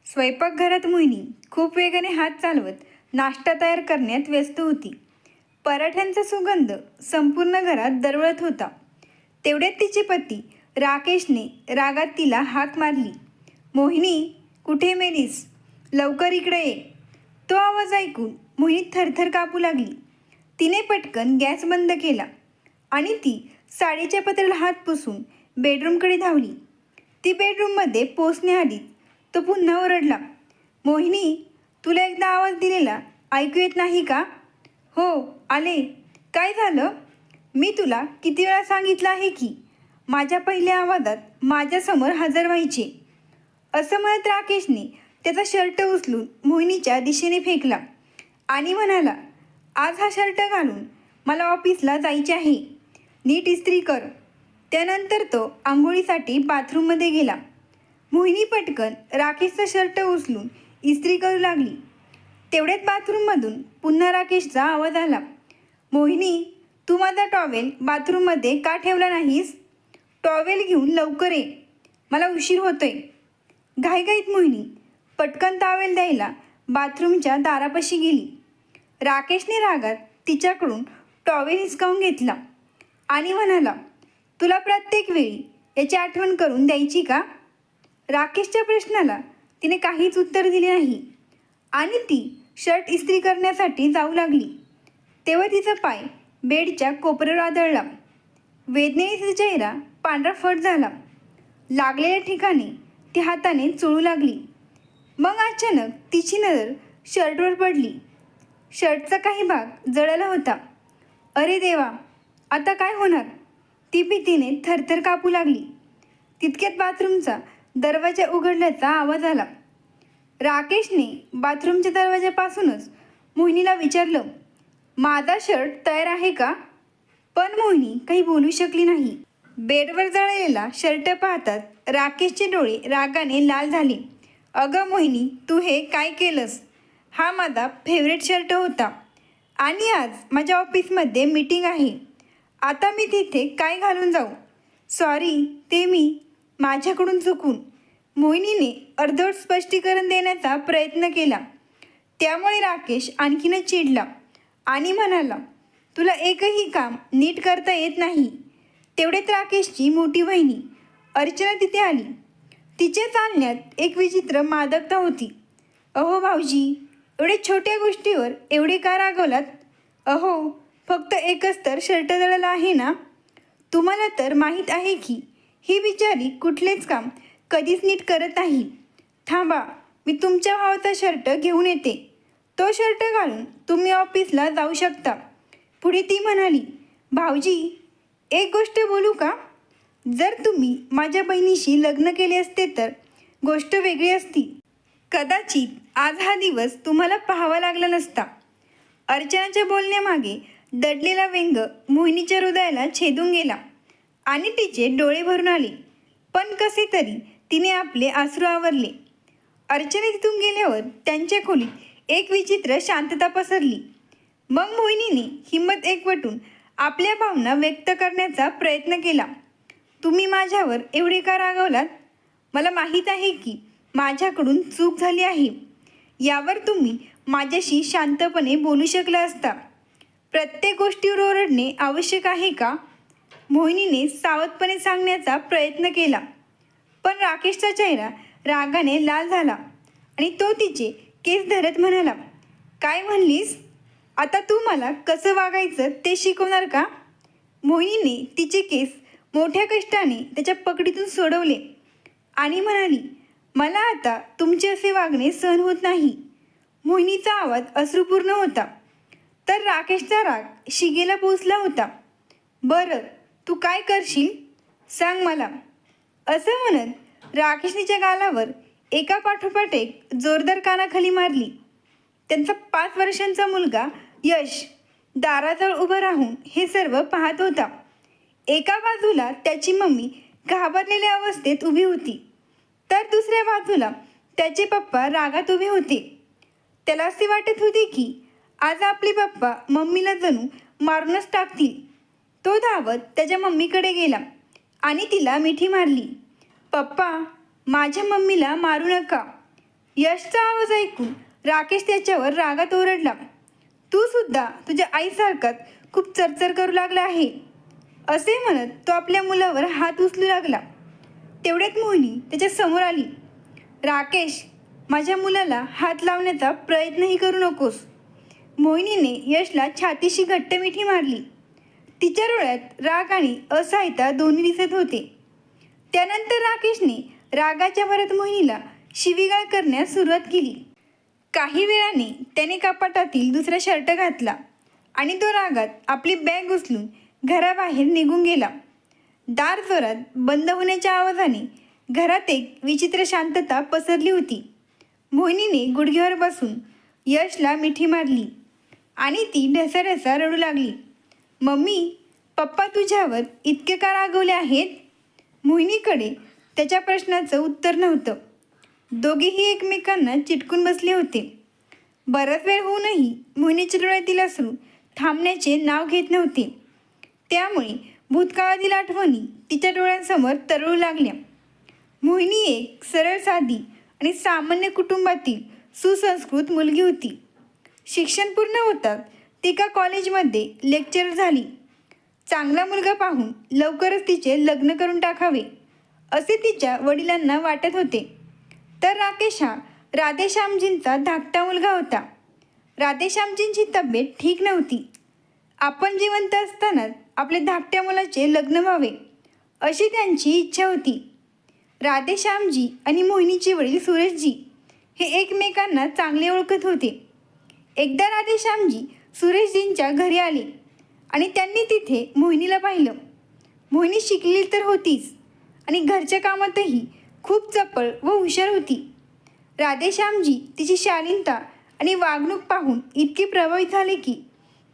स्वयंपाकघरात मोहिनी खूप वेगाने हात चालवत नाश्ता तयार करण्यात व्यस्त होती. पराठ्यांचा सुगंध संपूर्ण घरात दरवळत होता. तेवढ्यात तिचे पती राकेशने रागात तिला हाक मारली. मोहिनी, कुठे मेलीस? लवकर इकडे ये. तो आवाज ऐकून मोहिनी थरथर कापू लागली. तिने पटकन गॅस बंद केला आणि ती साडीच्या पत्र्याला हात पुसून बेडरूमकडे धावली. ती बेडरूममध्ये पोचण्याआधी तो पुन्हा ओरडला. मोहिनी, तुला एकदा आवाज दिलेला ऐकू येत नाही का? हो, आले. काय झालं? मी तुला किती वेळा सांगितलं आहे की माझ्या पहिल्या आवाजात माझ्यासमोर हजर व्हायचे. असं म्हणत राकेशने त्याचा शर्ट उचलून मोहिनीच्या दिशेने फेकला आणि म्हणाला, आज हा शर्ट घालून मला ऑफिसला जायचे आहे. नीट इस्त्री कर. त्यानंतर तो आंघोळीसाठी बाथरूममध्ये गेला. मोहिनी पटकन राकेशचा शर्ट उचलून इस्त्री करू लागली. तेवढ्यात बाथरूममधून पुन्हा राकेशचा आवाज आला. मोहिनी, तू माझा टॉवेल बाथरूममध्ये का ठेवला नाहीस? टॉवेल घेऊन लवकर ये, मला उशीर होतोय. घाईघाईत मोहिनी पटकन टॉवेल द्यायला बाथरूमच्या दारापाशी गेली. राकेशने रागात तिच्याकडून टॉवेल हिसकावून घेतला आणि म्हणाला, तुला प्रत्येक वेळी याची आठवण करून द्यायची का? राकेशच्या प्रश्नाला तिने काहीच उत्तर दिले नाही आणि ती शर्ट इस्त्री करण्यासाठी जाऊ लागली. तेव्हा तिचा पाय बेडच्या कोपऱ्यावर आदळला. वेदनेने तिचा चेहरा पांढरा फट झाला. लागलेल्या ठिकाणी ती हाताने चोळू लागली. मग अचानक तिची नजर शर्टवर पडली. शर्टचा काही भाग जळाला होता. अरे देवा, आता काय होणार? ती भीतीने थरथर कापू लागली. तितक्यात बाथरूमचा दरवाजा उघडल्याचा आवाज आला. राकेशने बाथरूमच्या दरवाजापासूनच मोहिनीला विचारलं, माझा शर्ट तयार आहे का? पण मोहिनी काही बोलू शकली नाही. बेडवर जळलेला शर्ट पाहतात राकेशचे डोळे रागाने लाल झाले. अगं मोहिनी, तू हे काय केलंस? हा माझा फेवरेट शर्ट होता आणि आज माझ्या ऑफिसमध्ये मीटिंग आहे. आता मी तिथे काय घालून जाऊ? सॉरी, ते माझ्याकडून चुकून. मोहिनीने अर्धवट स्पष्टीकरण देण्याचा प्रयत्न केला. त्यामुळे राकेश आणखीनच चिडला आणि म्हणाला, तुला एकही काम नीट करता येत नाही. तेवढ्यात राकेशची मोठी बहिणी अर्चना तिथे आली. तिच्या चालण्यात एक विचित्र मादकता होती. अहो भाऊजी, एवढ्या छोट्या गोष्टीवर एवढे का रागवलात? अहो, फक्त एकच तर शर्ट जळाला आहे ना. तुम्हाला तर माहीत आहे की ही बिचारी कुठलेच काम कधीच नीट करत नाही. थांबा, मी तुमच्या भावाचा शर्ट घेऊन येते. तो शर्ट घालून तुम्ही ऑफिसला जाऊ शकता. पुढे ती म्हणाली, भाऊजी, एक गोष्ट बोलू का? जर तुम्ही माझ्या बहिणीशी लग्न केले असते तर गोष्ट वेगळी असती. कदाचित आज हा दिवस तुम्हाला पाहावा लागला नसता. अर्चनाच्या बोलण्यामागे दडलेला व्यंग मोहिनीच्या हृदयाला छेदून गेला आणि तिचे डोळे भरून आले. पण कसे तरी तिने आपले अश्रू आवरले. अर्चना तिथून गेल्यावर त्यांच्या खोलीत एक विचित्र शांतता पसरली. मग मोहिनीने हिंमत एकवटून आपल्या भावना व्यक्त करण्याचा प्रयत्न केला. तुम्ही माझ्यावर एवढे का रागवलात? मला माहीत आहे की माझ्याकडून चूक झाली आहे. यावर तुम्ही माझ्याशी शांतपणे बोलू शकला असता. प्रत्येक गोष्टीवर ओरडणे आवश्यक आहे का? मोहिनीने सावधपणे सांगण्याचा प्रयत्न केला. पण राकेशचा चेहरा रागाने लाल झाला आणि तो तिचे केस धरत म्हणाला, काय म्हणलीस? आता तू मला कसं वागायचं ते शिकवणार का? मोहिनीने तिचे केस मोठ्या कष्टाने त्याच्या पकडीतून सोडवले आणि म्हणाली, मला आता तुमचे असे वागणे सहन होत नाही. मोहिनीचा आवाज अश्रुपूर्ण होता. तर राकेशचा राग शिगेला पोचला होता. बरं, तू काय करशील? सांग मला. असं म्हणत राकेशनीच्या गालावर एका पाठोपाठ एक जोरदार कानाखाली मारली. त्यांचा 5 वर्षांचा मुलगा यश दाराजवळ उभं राहून हे सर्व पाहत होता. एका बाजूला त्याची मम्मी घाबरलेल्या अवस्थेत उभी होती, तर दुसऱ्या बाजूला त्याचे पप्पा रागात उभे होते. त्याला असे वाटत होते की आज आपले पप्पा मम्मीला जणू मारूनच टाकतील. तो धावत त्याच्या मम्मीकडे गेला आणि तिला मिठी मारली. पप्पा, माझ्या मम्मीला मारू नका. यशचा आवाज ऐकून राकेश त्याच्यावर रागात ओरडला. तू सुद्धा तुझ्या आईसारखाच खूप चरचर करू लागला आहे, असे म्हणत तो आपल्या मुलावर हात उचलू लागला. तेवढ्यात मोहिनी त्याच्या समोर आली. राकेश, माझ्या मुलाला हात लावण्याचा प्रयत्नही करू नकोस. मोहिनीने यशला छातीशी घट्ट मिठी मारली. तिच्या डोळ्यात राग आणि असहायता दोन्ही दिसत होते. त्यानंतर राकेशने रागाच्या भरात मोहिनीला शिवीगाळ करण्यास सुरुवात केली. काही वेळाने त्याने कपाटातील दुसरा शर्ट घातला आणि तो रागात आपली बॅग उचलून घराबाहेर निघून गेला. दार जोरात बंद होण्याच्या आवाजाने घरात एक विचित्र शांतता पसरली होती. मोहिनीने गुडघ्यावर बसून यशला मिठी मारली आणि ती ढसाढसा रडू लागली. मम्मी, पप्पा तुझ्यावर इतके का रागवले आहेत? मोहिनीकडे त्याच्या प्रश्नाचं उत्तर नव्हतं. दोघेही एकमेकांना चिटकून बसले होते. बराच वेळ होऊनही मोहिनीच्या डोळ्यातील अश्रू थांबण्याचे नाव घेत नव्हते. त्यामुळे भूतकाळातील आठवणी तिच्या डोळ्यांसमोर तरळू लागल्या. मोहिनी एक सरळ, साधी आणि सामान्य कुटुंबातील सुसंस्कृत मुलगी होती. शिक्षण पूर्ण होताच ती एका कॉलेजमध्ये लेक्चरर झाली. चांगला मुलगा पाहून लवकरच तिचे लग्न करून टाकावे असे तिच्या वडिलांना वाटत होते. तर राकेश हा राधेश्यामजींचा धाकटा मुलगा होता. राधेश्यामजींची तब्येत ठीक नव्हती. आपण जिवंत असतानाच आपल्या धाकट्या मुलाचे लग्न व्हावे अशी त्यांची इच्छा होती. राधेश्यामजी आणि मोहिनीचे वडील सुरेशजी हे एकमेकांना चांगले ओळखत होते. एकदा राधेश्यामजी सुरेशजींच्या घरी आले आणि त्यांनी तिथे मोहिनीला पाहिलं. मोहिनी शिकलेली तर होतीच आणि घरच्या कामातही खूप चपळ व हुशार होती. राधेश्यामजी तिची शालीनता आणि वागणूक पाहून इतके प्रभावित झाले की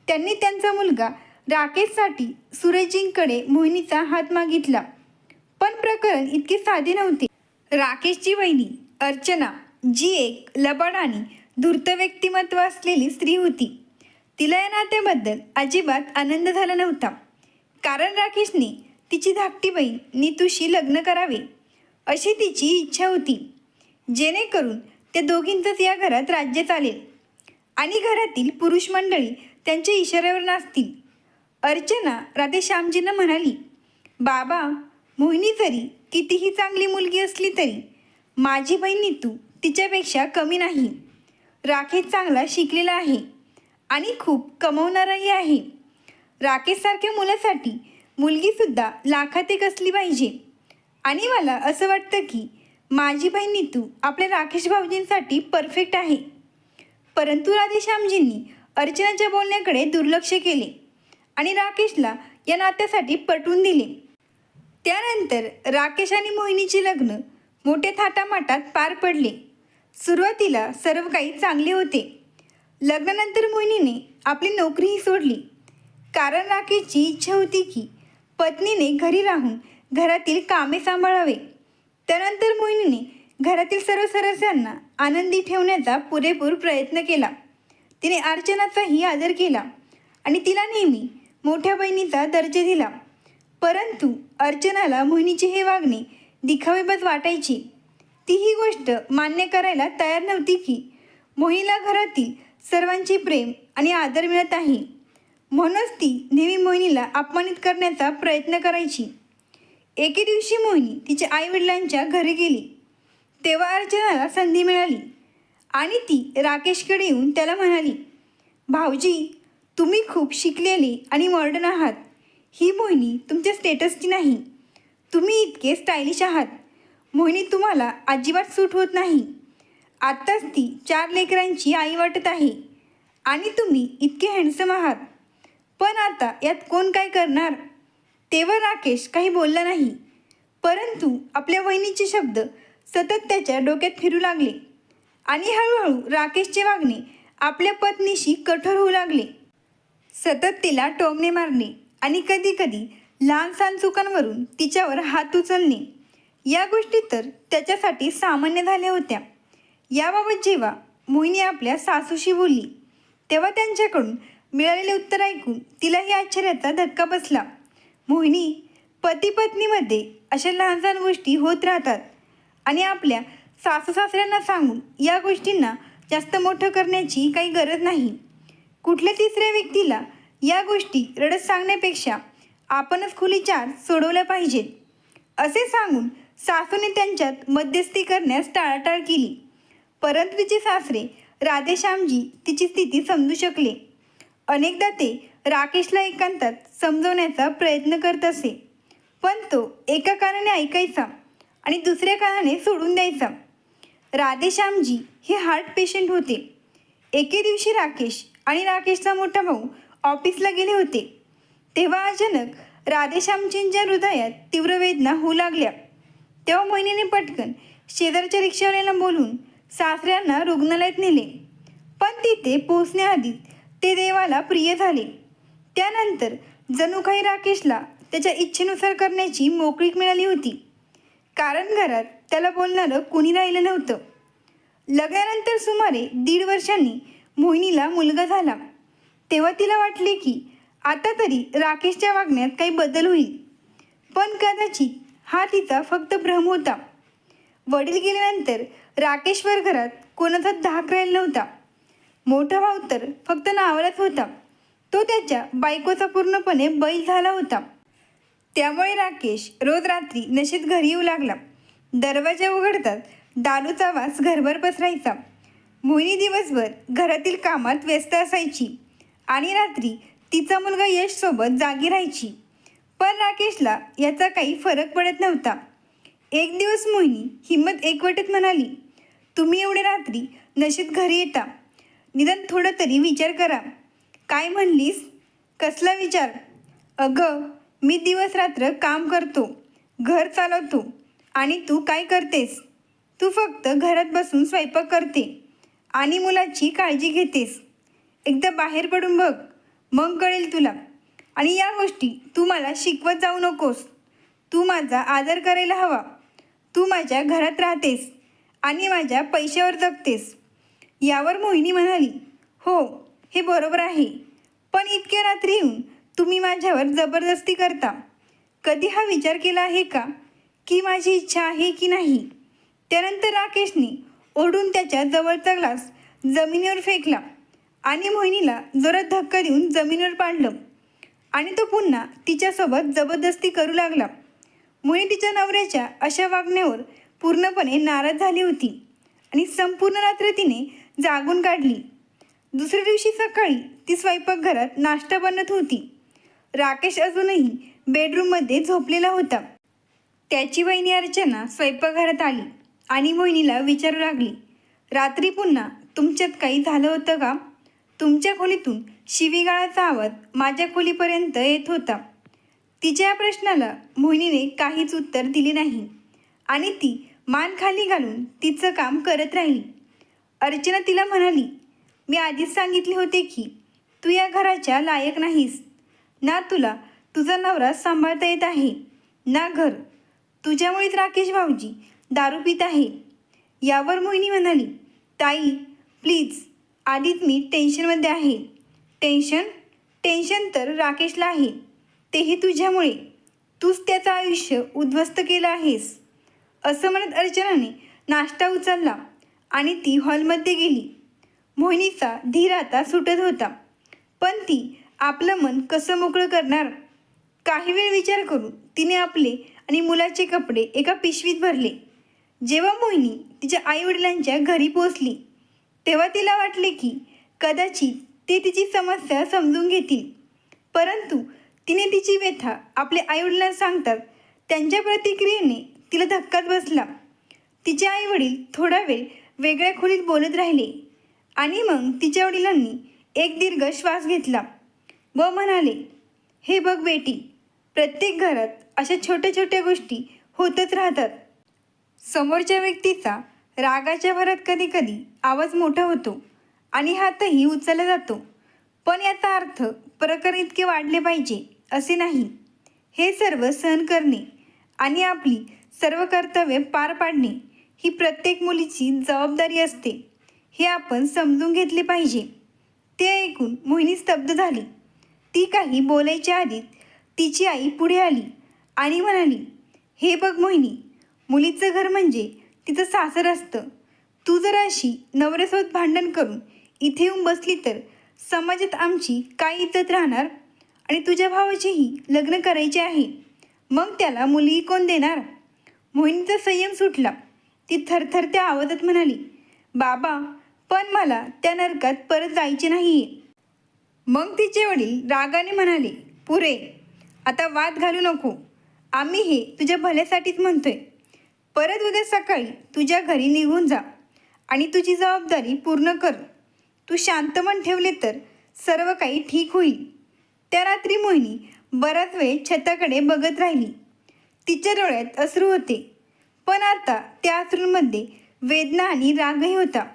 त्यांनी त्यांचा मुलगा राकेशसाठी सुरेशजींकडे मोहिनीचा हात मागितला. पण प्रकरण इतके साधे नव्हते. राकेशची वहिनी अर्चना, जी एक लबाड आणि धूर्त व्यक्तिमत्व असलेली स्त्री होती, तिला या नात्याबद्दल अजिबात आनंद झाला नव्हता. कारण राकेशने तिची धाकटी बहीण नीतूशी लग्न करावे अशी तिची इच्छा होती, जेणेकरून त्या दोघींचंच या घरात राज्य चालेल आणि घरातील पुरुष मंडळी त्यांच्या इशाऱ्यावर नाचतील. अर्चना राधेश्यामजींना म्हणाली, बाबा, मोहिनी जरी कितीही चांगली मुलगी असली तरी माझी बहीण नीतू तिच्यापेक्षा कमी नाही. राकेश चांगला शिकलेला आहे आणि खूप कमवणाराही आहे. राकेशसारख्या मुलासाठी मुलगीसुद्धा लाखात एक असली पाहिजे आणि मला असं वाटतं की माझी बहीण नीतू आपल्या राकेश भाऊजींसाठी परफेक्ट आहे. परंतु राधेश्यामजींनी अर्चनाच्या बोलण्याकडे दुर्लक्ष केले आणि राकेशला या नात्यासाठी पटवून दिले. त्यानंतर राकेश आणि मोहिनीचे लग्न मोठ्या थाटामाटात पार पडले. सुरुवातीला सर्व काही चांगले होते. लग्नानंतर मोहिनीने आपली नोकरीही सोडली, कारण राकेशची इच्छा होती की पत्नीने घरी राहून घरातील कामे सांभाळावे. त्यानंतर मोहिनीने घरातील सर्व सदस्यांना आनंदी ठेवण्याचा पुरेपूर प्रयत्न केला. तिने अर्चनाचाही आदर केला आणि तिला नेहमी मोठ्या बहिणीचा दर्जा दिला. परंतु अर्चनाला मोहिनीचे हे वागणे दिखावेबाज वाटायचे. ती ही गोष्ट मान्य करायला तयार नव्हती की मोहिनीला घरातील सर्वांचे प्रेम आणि आदर मिळत आहे. म्हणूनच ती नेहमी मोहिनीला अपमानित करण्याचा प्रयत्न करायची. एके दिवशी मोहिनी तिच्या आईवडिलांच्या घरी गेली. तेव्हा अर्चनाला संधी मिळाली आणि ती राकेशकडे येऊन त्याला म्हणाली, भाऊजी, तुम्ही खूप शिकलेले आणि मॉडर्न आहात. ही मोहिनी तुमच्या स्टेटसची नाही. तुम्ही इतके स्टायलिश आहात. मोहिनी तुम्हाला अजिबात सूट होत नाही. आत्ताच ती 4 लेकरांची आई वाटत आहे आणि तुम्ही इतके हँडसम आहात. पण आता यात कोण काय करणार? तेव्हा राकेश काही बोलला नाही. परंतु आपल्या वहिनीचे शब्द सतत त्याच्या डोक्यात फिरू लागले आणि हळूहळू राकेशचे वागणे आपल्या पत्नीशी कठोर होऊ लागले. सतत तिला टोमणे मारणे आणि कधीकधी लहानसहान चुकांवरून तिच्यावर हात उचलणे, या गोष्टी तर त्याच्यासाठी सामान्य झाल्या होत्या. याबाबत जेव्हा मोहिनी आपल्या सासूशी बोलली तेव्हा त्यांच्याकडून मिळालेले उत्तर ऐकून तिलाही आश्चर्याचा धक्का बसला. मोहिनी, पती पत्नीमध्ये अशा लहानसहान गोष्टी होत राहतात आणि आपल्या सासू सासऱ्यांना सांगून या गोष्टींना जास्त मोठं करण्याची काही गरज नाही. कुठल्या तिसऱ्या व्यक्तीला या गोष्टी रडत सांगण्यापेक्षा आपणच खुली चार सोडवल्या पाहिजेत असे सांगून सासूने त्यांच्यात मध्यस्थी करण्यास टाळाटाळ केली. परंतु तिचे सासरे राधेश्यामजी तिची स्थिती समजू शकले. अनेकदा ते राकेशला एकांतात समजवण्याचा प्रयत्न करत असे, पण तो एका कानाने ऐकायचा आणि दुसऱ्या कानाने सोडून द्यायचा. राधेश्यामजी हे हार्ट पेशंट होते. एके दिवशी राकेश आणि राकेशचा मोठा भाऊ ऑफिसला गेले होते. तेव्हा अचानक राधेश्यामजींच्या हृदयात तीव्र वेदना होऊ लागल्या. तेव्हा मोहिनीने पटकन शेजारच्या रिक्षावाल्याला बोलून सासऱ्यांना रुग्णालयात नेले. पण तिथे पोहोचण्याआधीच ते देवाला प्रिय झाले. त्यानंतर जणू काही राकेशला त्याच्या इच्छेनुसार करण्याची मोकळीक मिळाली होती, कारण घरात त्याला बोलणारं कोणी राहिलं नव्हतं. लग्नानंतर सुमारे 1.5 वर्षांनी मोहिनीला मुलगा झाला. तेव्हा तिला वाटले की आता तरी राकेशच्या वागण्यात काही बदल होईल, पण कदाचित हा तिचा फक्त भ्रम होता. वडील गेल्यानंतर राकेशवर घरात कोणाचा धाक राहिला नव्हता. मोठा भाऊ तर फक्त नावालाच होता. तो त्याच्या बायकोचा पूर्णपणे बैल झाला होता. त्यामुळे राकेश रोज रात्री नशेत घरी येऊ लागला. दरवाजा उघडतात दारूचा वास घरभर पसरायचा. मोहिनी दिवसभर घरातील कामात व्यस्त असायची आणि रात्री तिचा मुलगा यश सोबत जागी राहायची. पण राकेशला याचा काही फरक पडत नव्हता. एक दिवस मोहिनी हिंमत एकवटत म्हणाली, तुम्ही एवढे रात्री नशेत घरी येता, निदान थोडं तरी विचार करा. काय म्हणलीस? कसला विचार? अगं, मी दिवस रात्र काम करतो, घर चालवतो आणि तू काय करतेस? तू फक्त घरात बसून स्वयंपाक करते आणि मुलाची काळजी घेतेस. एकदा बाहेर पडून बघ, मग कळेल तुला. आणि या गोष्टी तू मला शिकवत जाऊ नकोस. तू माझा आदर करायला हवा. तू माझ्या घरात राहतेस आणि माझ्या पैशावर जगतेस. यावर मोहिनी म्हणाली, हो, हे बरोबर आहे, पण इतक्या रात्री येऊन तुम्ही माझ्यावर जबरदस्ती करता. कधी हा विचार केला आहे का की माझी इच्छा आहे की नाही? त्यानंतर राकेशने ओढून त्याच्या जवळचा ग्लास जमिनीवर फेकला आणि मोहिनीला जोरात धक्का देऊन जमिनीवर पाडलं आणि तो पुन्हा तिच्यासोबत जबरदस्ती करू लागला. मोहिनी तिच्या नवऱ्याच्या अशा वागण्यावर पूर्णपणे नाराज झाली होती आणि संपूर्ण रात्र तिने जागून काढली. दुसऱ्या दिवशी सकाळी ती स्वयंपाकघरात नाश्ता बनवत होती. राकेश अजूनही बेडरूममध्ये झोपलेला होता. त्याची वहिनी अर्चना स्वयंपाकघरात आली आणि मोहिनीला विचारू लागली, रात्री पुन्हा तुमच्यात काही झालं होतं का? तुमच्या खोलीतून शिवीगाळाचा आवाज माझ्या खोलीपर्यंत येत होता. तिच्या या प्रश्नाला मोहिनीने काहीच उत्तर दिले नाही आणि ती मान खाली घालून तिचं काम करत राहिली. अर्चना तिला म्हणाली, मी आधीच सांगितले होते की तू या घराच्या लायक नाहीस. ना तुला तुझा नवरा सांभाळता येत आहे, ना घर. तुझ्यामुळेच राकेश भाऊजी दारू पित आहे. यावर मोहिनी म्हणाली, ताई प्लीज, आधीच मी टेन्शनमध्ये आहे. टेन्शन तर राकेशला आहे, तेही तुझ्यामुळे. तूच त्याचं आयुष्य उद्ध्वस्त केलं आहेस. असं म्हणत अर्चनाने नाश्ता उचलला आणि ती हॉलमध्ये गेली. मोहिनीचा धीर आता सुटत होता, पण ती आपलं मन कसं मोकळं करणार? काही वेळ विचार करून तिने आपले आणि मुलाचे कपडे एका पिशवीत भरले. जेव्हा मोहिनी तिच्या आईवडिलांच्या घरी पोहोचली तेव्हा तिला वाटले की कदाचित ते तिची समस्या समजून घेतील. परंतु तिने तिची व्यथा आपल्या आईवडिलांना सांगतात त्यांच्या प्रतिक्रियेने तिला धक्काच बसला. तिचे आईवडील थोडा वेळ वेगळ्या खोलीत बोलत राहिले आणि मग तिच्या वडिलांनी एक दीर्घ श्वास घेतला व म्हणाले, हे बघ बेटी, प्रत्येक घरात अशा छोट्या छोट्या गोष्टी होतच राहतात. समोरच्या व्यक्तीचा रागाच्या भरात कधी कधी आवाज मोठा होतो आणि हातही उचलला जातो, पण याचा अर्थ प्रकरण इतके वाढले पाहिजे असे नाही. हे सर्व सहन करणे आणि आपली सर्व कर्तव्ये पार पाडणे ही प्रत्येक मुलीची जबाबदारी असते, हे आपण समजून घेतले पाहिजे. ते ऐकून मोहिनी स्तब्ध झाली. ती काही बोलायच्या आधीच तिची आई पुढे आली आणि म्हणाली, हे बघ मोहिनी, मुलीचं घर म्हणजे तिचं सासर असतं. तू जर अशी नवऱ्यासोबत भांडण करून इथे येऊन बसली तर समाजात आमची काय इज्जत राहणार? आणि तुझ्या भावाचीही लग्न करायचे आहे, मग त्याला मुलगी कोण देणार? मोहिनीचा संयम सुटला. ती थरथरत्या आवाजात म्हणाली, बाबा, पण मला त्या नरकात परत जायचे नाहीये. मग तिचे वडील रागाने म्हणाले, पुरे, आता वाद घालू नको. आम्ही हे तुझ्या भल्यासाठीच म्हणतोय. परत उद्या सकाळी तुझ्या घरी निघून जा आणि तुझी जबाबदारी पूर्ण कर. तू शांत मन ठेवले तर सर्व काही ठीक होईल. त्या रात्री मोहिनी बराच वेळ छताकडे बघत राहिली. तिच्या डोळ्यात अश्रू होते, पण आता त्या अश्रूंमध्ये वेदना आणि रागही होता.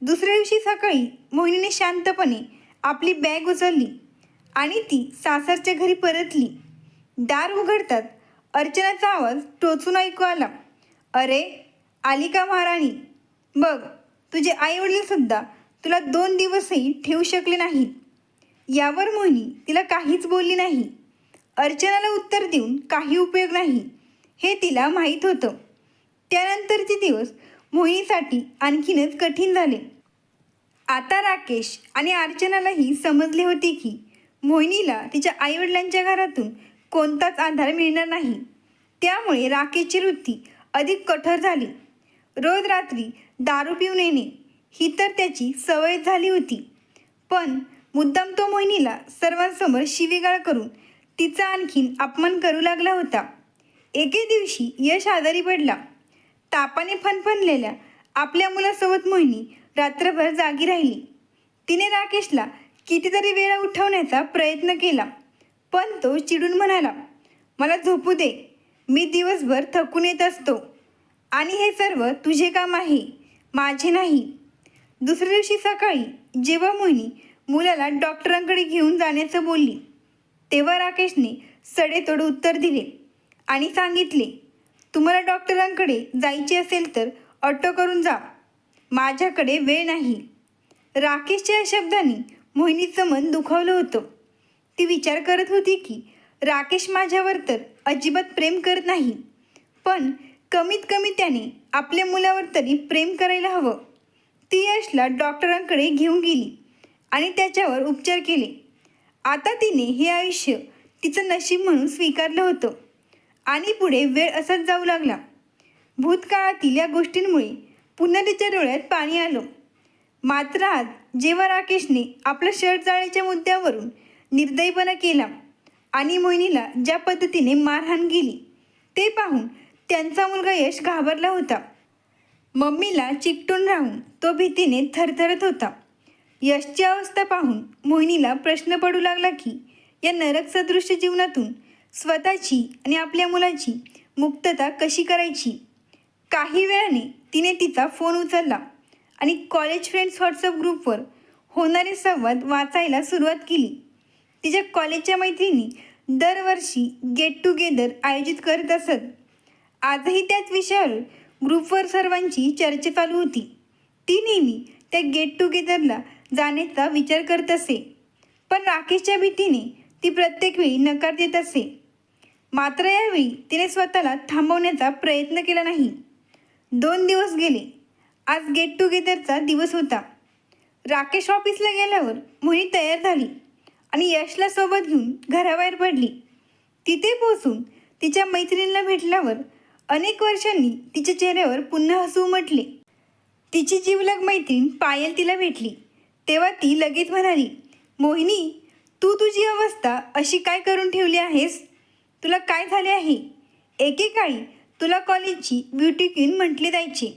दुसऱ्या दिवशी सकाळी मोहिनीने शांतपणे आपली बॅग उचलली आणि ती सासरच्या घरी परतली. दार उघडतात अर्चनाचा आवाज टोचून ऐकू आला, अरे, आली का महाराणी? बघ, तुझे आईवडीलसुद्धा तुला 2 दिवसही ठेवू शकले नाहीत. यावर मोहिनी तिला काहीच बोलली नाही. अर्चनाला उत्तर देऊन काही उपयोग नाही हे तिला माहीत होतं. त्यानंतरचे दिवस मोहिनीसाठी आणखीनच कठीण झाले. आता राकेश आणि अर्चनालाही समजले होते की मोहिनीला तिच्या आईवडिलांच्या घरातून कोणताच आधार मिळणार नाही. त्यामुळे राकेशची वृत्ती अधिक कठोर झाली. रोज रात्री दारू पिऊन येणे ही तर त्याची सवय झाली होती. पण मुद्दाम तो मोहिनीला सर्वांसमोर शिवीगाळ करून तिचा आणखीन अपमान करू लागला होता. एके दिवशी यश आजारी पडला. तापाने फणफणलेल्या आपल्या मुलासोबत मोहिनी रात्रभर जागी राहिली. तिने राकेशला कितीतरी वेळा उठवण्याचा प्रयत्न केला, पण तो चिडून म्हणाला, मला झोपू दे, मी दिवसभर थकून येत असतो आणि हे सर्व तुझे काम आहे, माझे नाही. दुसऱ्या दिवशी सकाळी जेव्हा मोहिनी मुलाला डॉक्टरांकडे घेऊन जाण्याचं बोलली, तेव्हा राकेशने सडेतोड उत्तर दिले आणि सांगितले, तुम्हाला डॉक्टरांकडे जायचे असेल तर ऑटो करून जा, माझ्याकडे वेळ नाही. राकेशच्या या शब्दांनी मोहिनीचं मन दुखावलं होतं. ती विचार करत होती की राकेश माझ्यावर तर अजिबात प्रेम करत नाही, पण कमीत कमी त्याने आपल्या मुलावर तरी प्रेम करायला हवं. ती यशला डॉक्टरांकडे घेऊन गेली आणि त्याच्यावर उपचार केले. आता तिने हे आयुष्य तिचं नशीब म्हणून स्वीकारलं होतं आणि पुढे वेळ असाच जाऊ लागला. भूतकाळातील या गोष्टींमुळे पुन्हा तिच्या डोळ्यात पाणी आलं. मात्र आज जेव्हा राकेशने आपलं शर्ट जाळण्याच्या मुद्द्यावरून निर्दयीपणा केला आणि मोहिनीला ज्या पद्धतीने मारहाण केली ते पाहून त्यांचा मुलगा यश घाबरला होता. मम्मीला चिकटून राहून तो भीतीने थरथरत होता. यशची अवस्था पाहून मोहिनीला प्रश्न पडू लागला की या नरकसदृश्य जीवनातून स्वतःची आणि आपल्या मुलाची मुक्तता कशी करायची. काही वेळाने तिने तिचा फोन उचलला आणि कॉलेज फ्रेंड्स व्हॉट्सअप ग्रुपवर होणारे संवाद वाचायला सुरुवात केली. तिच्या कॉलेजच्या मैत्रिणी दरवर्षी गेट टुगेदर आयोजित करत असत. आजही त्याच विषयावर ग्रुपवर सर्वांची चर्चा चालू होती. ती नेहमी त्या गेट टुगेदरला जाण्याचा विचार करत असे, पण राकेशच्या भीतीने ती प्रत्येक वेळी नकार देत असे. मात्र यावेळी तिने स्वतःला थांबवण्याचा प्रयत्न केला नाही. 2 दिवस गेले. आज गेट टुगेदरचा दिवस होता. राकेश ऑफिसला गेल्यावर मोहिनी तयार झाली आणि यशला सोबत घेऊन घराबाहेर पडली. तिथे पोहोचून तिच्या मैत्रिणीला भेटल्यावर अनेक वर्षांनी तिच्या चेहऱ्यावर पुन्हा हसू उमटले. तिची जिवलग मैत्रीण पायल तिला भेटली तेव्हा ती लगेच म्हणाली, मोहिनी, तू तुझी अवस्था अशी काय करून ठेवली आहेस? तुला काय झाले आहे? एकेकाळी तुला कॉलेजची ब्युटी क्वीन म्हटले जायचे,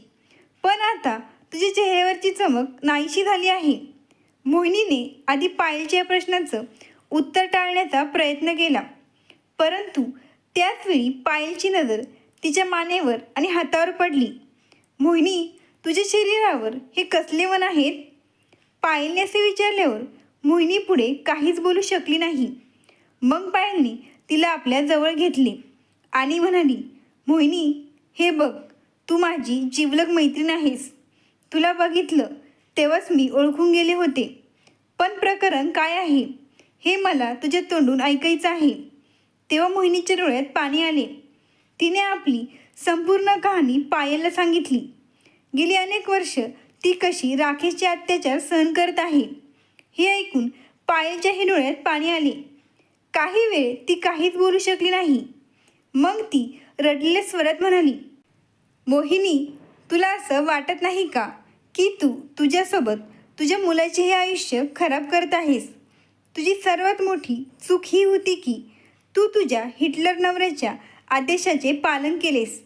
पण आता तुझ्या चेहऱ्यावरची चमक नाहीशी झाली आहे. मोहिनीने आधी पायलच्या प्रश्नाचं उत्तर टाळण्याचा प्रयत्न केला, परंतु त्याचवेळी पायलची नजर तिच्या मानेवर आणि हातावर पडली. मोहिनी, तुझ्या शरीरावर हे कसले वन आहेत? पायलने असे विचारल्यावर मोहिनी पुढे काहीच बोलू शकली नाही. मग पायलने तिला आपल्या जवळ घेतले आणि म्हणाली, मोहिनी, हे बघ, तू माझी जिवलग मैत्रीण आहेस. तुला बघितलं तेव्हाच मी ओळखून गेले होते, पण प्रकरण काय आहे हे मला तुझ्या तोंडून ऐकायचं आहे. तेव्हा मोहिनीच्या डोळ्यात पाणी आले. तिने आपली संपूर्ण कहाणी पायलला सांगितली. गेली अनेक वर्ष ती कशी राकेशचे अत्याचार सहन करत आहे हे ऐकून पायलच्याही डोळ्यात पाणी आले. काही वेळ ती काहीच बोलू शकली नाही. मग ती रडलेल्या स्वरात म्हणाली, मोहिनी, तुला असं वाटत नाही का की तू तुझ्यासोबत तुझ्या मुलाचे हे आयुष्य खराब करत आहेस? तुझी सर्वात मोठी चूक ही होती की तू तुझ्या हिटलर नवऱ्याच्या आदेशाचे पालन केलेस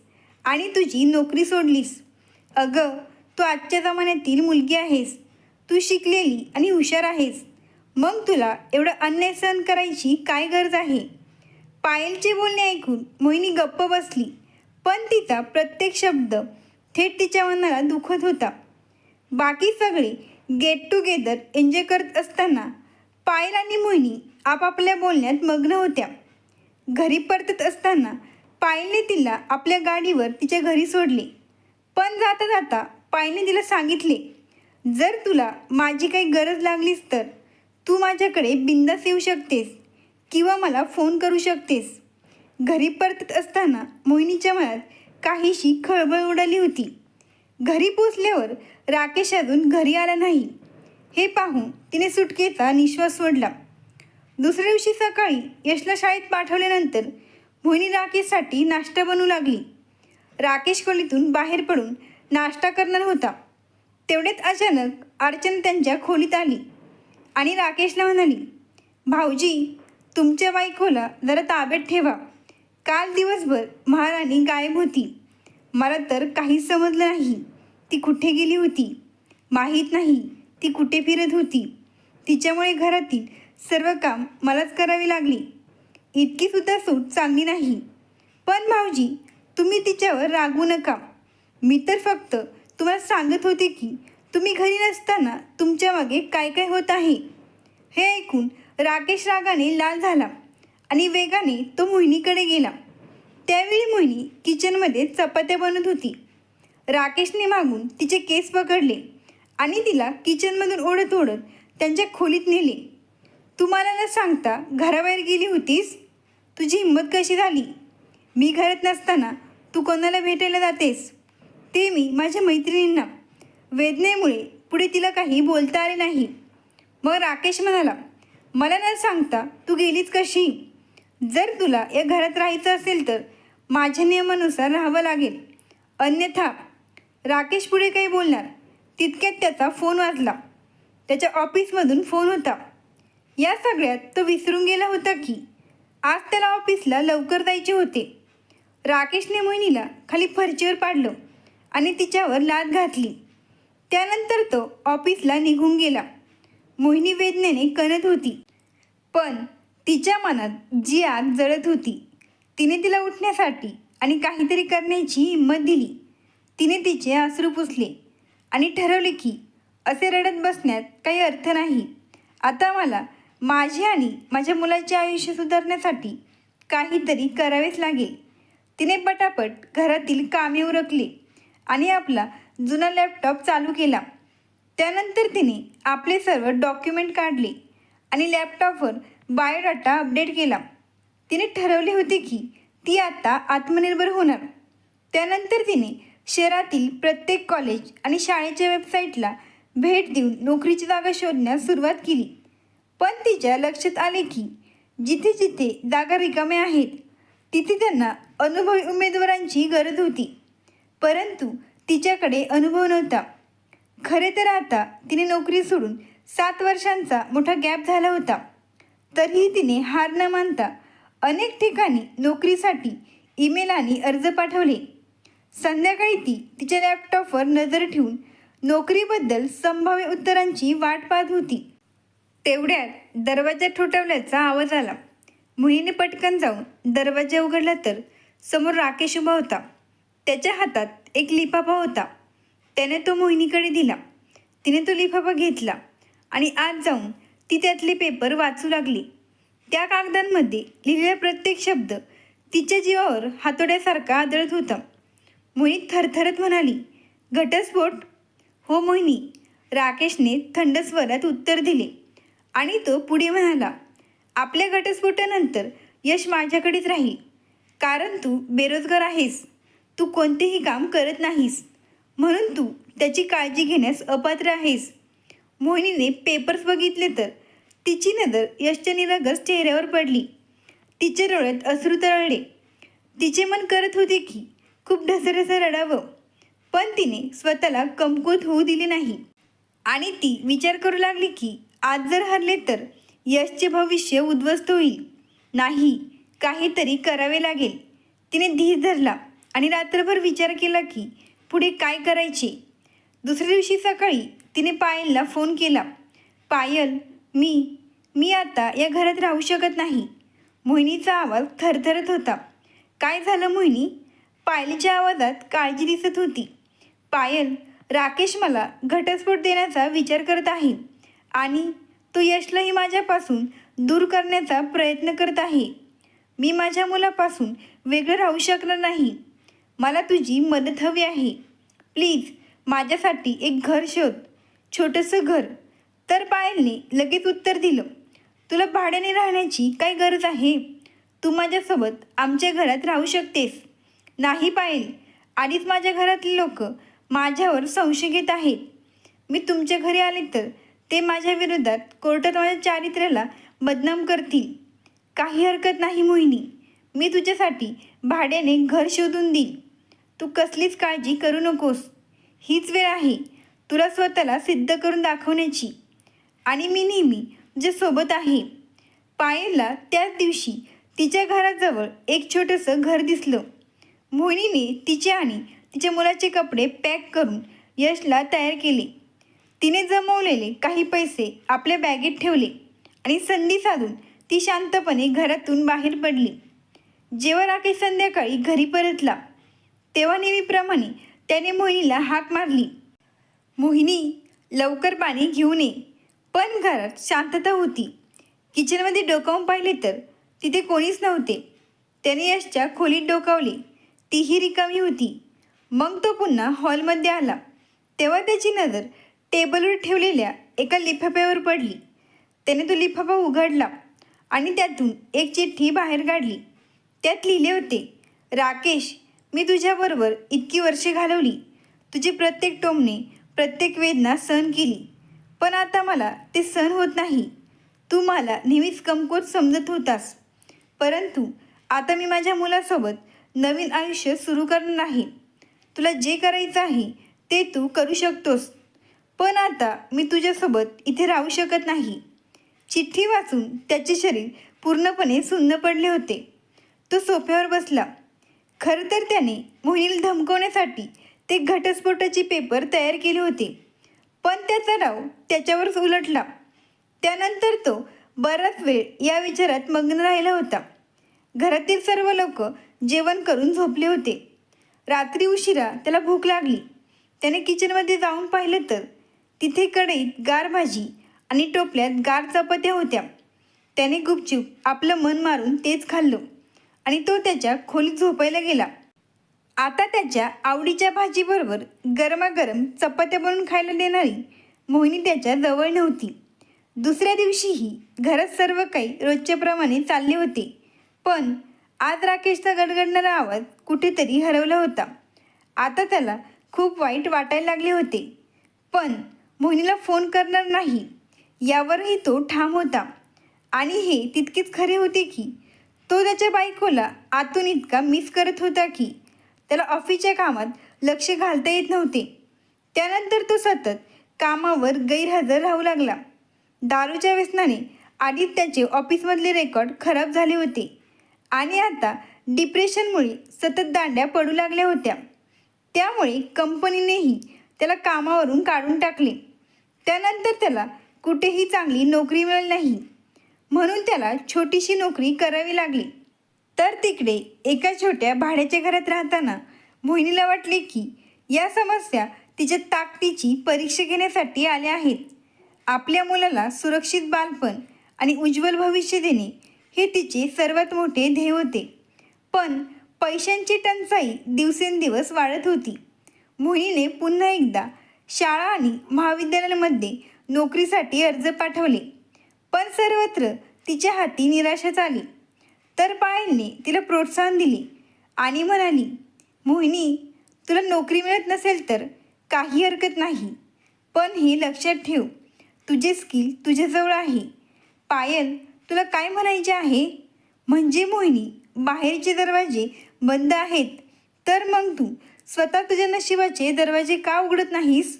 आणि तुझी नोकरी सोडलीस. अगं, तू आजच्या जमान्यातील मुलगी आहेस. तू शिकलेली आणि हुशार आहेस. मग तुला एवढं अन्याय सहन करायची काय गरज आहे? पायलचे बोलणे ऐकून मोहिनी गप्प बसली, पण तिचा प्रत्येक शब्द थेट तिच्या मनाला दुखत होता. बाकी सगळे गेट टुगेदर एन्जॉय करत असताना पायल आणि मोहिनी आपापल्या बोलण्यात मग्न होत्या. घरी परतत असताना पायलने तिला आपल्या गाडीवर तिच्या घरी सोडले. पण जाता जाता पायलने तिला सांगितले, जर तुला माझी काही गरज लागलीस तर तू माझ्याकडे बिनधास्त येऊ शकतेस किंवा मला फोन करू शकतेस. घरी परतत असताना मोहिनीच्या मनात काहीशी खळबळ उडाली होती. घरी पोचल्यावर राकेश अजून घरी आला नाही हे पाहून तिने सुटकेचा निश्वास सोडला. दुसऱ्या दिवशी सकाळी यशला शाळेत पाठवल्यानंतर मोहिनी राकेशसाठी नाश्ता बनवू लागली. राकेश खोलीतून बाहेर पडून नाश्ता करणार होता. तेवढ्यात अचानक अर्चना त्यांच्या खोलीत आली आणि राकेशला म्हणाली, भाऊजी, तुमच्या बायकोला जरा ताब्यात ठेवा. काल दिवसभर महाराणी गायब होती. मला तर काहीच समजलं नाही ती कुठे गेली होती. माहीत नाही ती कुठे फिरत होती. तिच्यामुळे घरातील सर्व काम मलाच करावी लागली. इतकीसुद्धा सूट चांगली नाही. पण भाऊजी, तुम्ही तिच्यावर रागवू नका. मी तर फक्त तुम्हाला सांगत होते की तुम्ही घरी नसताना तुमच्या मागे काय काय होत आहे. हे ऐकून राकेश रागाने लाल झाला आणि वेगाने तो मोहिनीकडे गेला. त्यावेळी मोहिनी किचनमध्ये चपात्या बनवत होती. राकेशने मागून तिचे केस पकडले आणि तिला किचनमधून ओढत ओढत त्यांच्या खोलीत नेले. तू मला न सांगता घराबाहेर गेली होतीस? तुझी हिंमत कशी झाली? मी घरात नसताना तू कोणाला भेटायला जातेस? ते मी माझ्या मैत्रिणींना. वेदनेमुळे पुढे तिला काही बोलता आले नाही. मग राकेश म्हणाला, मला न सांगता तू गेलीच कशी? जर तुला या घरात राहायचं असेल तर माझ्या नियमानुसार राहावं लागेल, अन्यथा. राकेश पुढे काही बोलणार तितक्यात त्याचा फोन वाजला. त्याच्या ऑफिसमधून फोन होता. या सगळ्यात तो विसरून गेला होता की आज त्याला ऑफिसला लवकर जायचे होते. राकेशने मोहिनीला खाली फरशीवर पाडलं आणि तिच्यावर लाथ घातली. त्यानंतर तो ऑफिसला निघून गेला. मोहिनी वेदनेने कणत होती, पण तिच्या मनात जी आग जळत होती तिने तिला उठण्यासाठी आणि काहीतरी करण्याची हिंमत दिली. तिने तिचे अश्रू पुसले आणि ठरवले की असे रडत बसण्यात काही अर्थ नाही. आता मला माझे आणि माझ्या मुलाचे आयुष्य सुधारण्यासाठी काहीतरी करावेच लागेल. तिने पटापट घरातील कामे उरकली आणि आपला जुना लॅपटॉप चालू केला. त्यानंतर तिने आपले सर्व डॉक्युमेंट काढले आणि लॅपटॉपवर बायोडाटा अपडेट केला. तिने ठरवले होते की ती आता आत्मनिर्भर होणार. त्यानंतर तिने शहरातील प्रत्येक कॉलेज आणि शाळेच्या वेबसाईटला भेट देऊन नोकरीची जागा शोधण्यास सुरुवात केली. पण तिच्या लक्षात आले की जिथे जिथे जागा रिकाम्या आहेत तिथे त्यांना अनुभवी उमेदवारांची गरज होती, परंतु तिच्याकडे अनुभव नव्हता. खरे तर आता तिने नोकरी सोडून 7 वर्षांचा मोठा गॅप झाला होता. तरीही तिने हार न मानता अनेक ठिकाणी नोकरीसाठी ईमेल आणि अर्ज पाठवले. संध्याकाळी ती तिच्या लॅपटॉपवर नजर ठेवून नोकरीबद्दल संभाव्य उत्तरांची वाट पाहत होती. तेवढ्यात दरवाजा ठोठावल्याचा आवाज आला. मोहिनीने पटकन जाऊन दरवाजा उघडला तर समोर राकेश उभा होता. त्याच्या हातात एक लिफाफा होता. त्याने तो मोहिनीकडे दिला. तिने तो लिफाफा घेतला आणि आत जाऊन ती त्यातले पेपर वाचू लागली. त्या कागदांमध्ये लिहिलेला प्रत्येक शब्द तिच्या जीवावर हातोड्यासारखा आदळत होता. मोहिनी थरथरत म्हणाली, घटस्फोट? हो मोहिनी, राकेशने थंड स्वरात उत्तर दिले आणि तो पुढे म्हणाला, आपल्या घटस्फोटानंतर यश माझ्याकडेच राहील, कारण तू बेरोजगार आहेस. तू कोणतेही काम करत नाहीस, म्हणून तू त्याची काळजी घेण्यास अपात्र आहेस. मोहिनीने पेपर्स बघितले तर तिची नजर यशच्या निरागस चेहऱ्यावर पडली. तिच्या डोळ्यात अश्रू तरळले. तिचे मन करत होते की खूप ढसढस रडावं, पण तिने स्वतःला कमकुवत होऊ दिले नाही. आणि ती विचार करू लागली की आज जर हरले तर यशचे भविष्य उद्ध्वस्त होईल. नाही, काहीतरी करावे लागेल. तिने धीर धरला आणि रात्रभर विचार केला की पुढे काय करायचे. दुसऱ्या दिवशी सकाळी तिने पायलला फोन केला. पायल, मी आता या घरात राहू शकत नाही. मोहिनीचा आवाज थरथरत होता. काय झालं मोहिनी? पायलच्या आवाजात काळजी दिसत होती. पायल, राकेश मला घटस्फोट देण्याचा विचार करत आहे आणि तो यशलाही माझ्यापासून दूर करण्याचा प्रयत्न करत आहे. मी माझ्या मुलापासून वेगळं राहू शकणार नाही. मला तुझी मदत हवी आहे. प्लीज माझ्यासाठी एक घर शोध, छोटंसं घर. तर पायलने लगेच उत्तर दिलं, तुला भाड्याने राहण्याची काय गरज आहे? तू माझ्यासोबत आमच्या घरात राहू शकतेस. नाही पायल, आधीच माझ्या घरातले लोक माझ्यावर संशय घेत आहेत. मी तुमच्या घरी आले तर ते माझ्या विरोधात कोर्टात माझ्या चारित्र्याला बदनाम करतील. काही हरकत नाही मोहिनी, मी तुझ्यासाठी भाड्याने घर शोधून देईन. तू कसलीच काळजी करू नकोस. हीच वेळ आहे तुला स्वतःला सिद्ध करून दाखवण्याची आणि मी नेहमी तुझ्यासोबत आहे. पायलला त्याच दिवशी तिच्या घराजवळ एक छोटंसं घर दिसलं. मोहिनीने तिचे आणि तिच्या मुलाचे कपडे पॅक करून यशला तयार केले. तिने जमवलेले काही पैसे आपल्या बॅगेत ठेवले आणि संधी साधून ती शांतपणे घरातून बाहेर पडली. जेव्हा राकेश संध्याकाळी घरी परतला तेव्हा नेहमीप्रमाणे त्याने मोहिनीला हाक मारली. मोहिनी, लवकर पाणी घेऊन ये. पण घरात शांतता होती. किचनमध्ये डोकावून पाहिले तर तिथे कोणीच नव्हते. त्याने यशच्या खोलीत डोकावले. तीही रिकामी होती. मग तो पुन्हा हॉलमध्ये आला तेव्हा त्याची नजर टेबलवर ठेवलेल्या एका लिफाफ्यावर पडली. त्याने तो लिफाफा उघडला आणि त्यातून एक चिठ्ठी बाहेर काढली. त्यात लिहिले होते, राकेश, मी तुझ्याबरोबर इतकी वर्षे घालवली. तुझी प्रत्येक टोमणे, प्रत्येक वेदना सहन केली. पण आता मला ते सहन होत नाही. तू मला नेहमीच कमकुवत समजत होतास. परंतु आता मी माझ्या मुलासोबत नवीन आयुष्य सुरू करणार आहे. तुला जे करायचं आहे ते तू करू शकतोस. पण आता मी तुझ्यासोबत इथे राहू शकत नाही. चिठ्ठी वाचून त्याचे शरीर पूर्णपणे सुन्न पडले होते. तो सोफ्यावर बसला. खरं तर त्याने मोहिनीला धमकवण्यासाठी ते घटस्फोटाचे पेपर तयार केले होते, पण त्याचा डाव त्याच्यावरच उलटला. त्यानंतर तो बराच वेळ या विचारात मग्न राहिला होता. घरातील सर्व लोक जेवण करून झोपले होते. रात्री उशिरा त्याला भूक लागली. त्याने किचनमध्ये जाऊन पाहिलं तर तिथे कढईत गार भाजी आणि टोपल्यात गार चपात्या होत्या. त्याने गुपचूप आपलं मन मारून तेच खाल्लं आणि तो त्याच्या खोलीत झोपायला गेला. आता त्याच्या आवडीच्या भाजीबरोबर गरमागरम चपात्या बनवून खायला देणारी मोहिनी त्याच्या जवळ नव्हती. दुसऱ्या दिवशीही घरात सर्व काही रोजच्याप्रमाणे चालले होते, पण आज राकेशचा गडगडणारा आवाज कुठेतरी हरवला होता. आता त्याला खूप वाईट वाटायला लागले होते, पण मोहिनीला फोन करणार नाही यावरही तो ठाम होता. आणि हे तितकेच खरे होते की तो त्याच्या बायकोला आतून इतका मिस करत होता की त्याला ऑफिसच्या कामात लक्ष घालता येत नव्हते. त्यानंतर तो सतत कामावर गैरहजर राहू लागला. दारूच्या व्यसनाने आधीच त्याचे ऑफिसमधले रेकॉर्ड खराब झाले होते आणि आता डिप्रेशनमुळे सतत दांड्या पडू लागल्या होत्या. त्यामुळे कंपनीनेही त्याला कामावरून काढून टाकले. त्यानंतर त्याला कुठेही चांगली नोकरी मिळाली नाही, म्हणून त्याला छोटीशी नोकरी करावी लागली. तर तिकडे एका छोट्या भाड्याच्या घरात राहताना मोहिनीला वाटले की या समस्या तिच्या ताकदीची परीक्षा घेण्यासाठी आल्या आहेत. आपल्या मुलाला सुरक्षित बालपण आणि उज्ज्वल भविष्य देणे हे तिचे सर्वात मोठे ध्येय होते. पण पैशांची टंचाई दिवसेंदिवस वाढत होती. मोहिनीने पुन्हा एकदा शाळा आणि महाविद्यालयामध्ये नोकरीसाठी अर्ज पाठवले, पण सर्वत्र तिच्या हाती निराशाच आली. तर पायलने तिला प्रोत्साहन दिले आणि म्हणाली, मोहिनी, तुला नोकरी मिळत नसेल तर काही हरकत नाही, पण हे लक्षात ठेव, तुझे स्किल तुझ्याजवळ आहे. पायल, तुला काय म्हणायचे आहे? म्हणजे मोहिनी, बाहेरचे दरवाजे बंद आहेत, तर मग तू स्वतः तुझ्या नशिबाचे दरवाजे का उघडत नाहीस?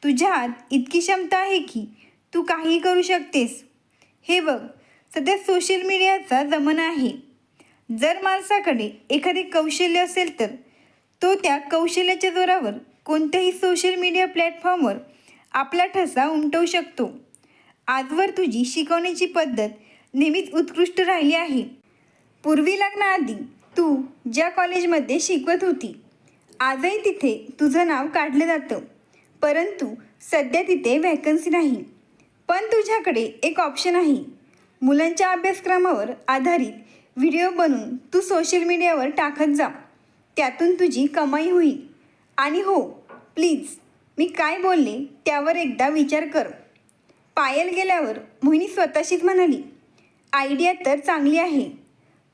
तुझ्यात इतकी क्षमता आहे की तू काहीही करू शकतेस. हे बघ, सध्या सोशल मीडियाचा जमाना आहे. जर माणसाकडे एखादे कौशल्य असेल तर तो त्या कौशल्याच्या जोरावर कोणत्याही सोशल मीडिया प्लॅटफॉर्मवर आपला ठसा उमटवू शकतो. आजवर तुझी शिकवण्याची पद्धत नेहमीच उत्कृष्ट राहिली आहे. पूर्वी लग्नाआधी तू ज्या कॉलेजमध्ये शिकवत होती, आजही तिथे तुझं नाव काढलं जातं, परंतु सध्या तिथे व्हॅकन्सी नाही. पण तुझ्याकडे एक ऑप्शन आहे. मुलांच्या अभ्यासक्रमावर आधारित व्हिडिओ बनवून तू सोशल मीडियावर टाकत जा. त्यातून तुझी कमाई होईल. आणि हो, प्लीज, मी काय बोलले त्यावर एकदा विचार कर. पायल गेल्यावर मोहिनी स्वतःशीच म्हणाली, आयडिया तर चांगली आहे,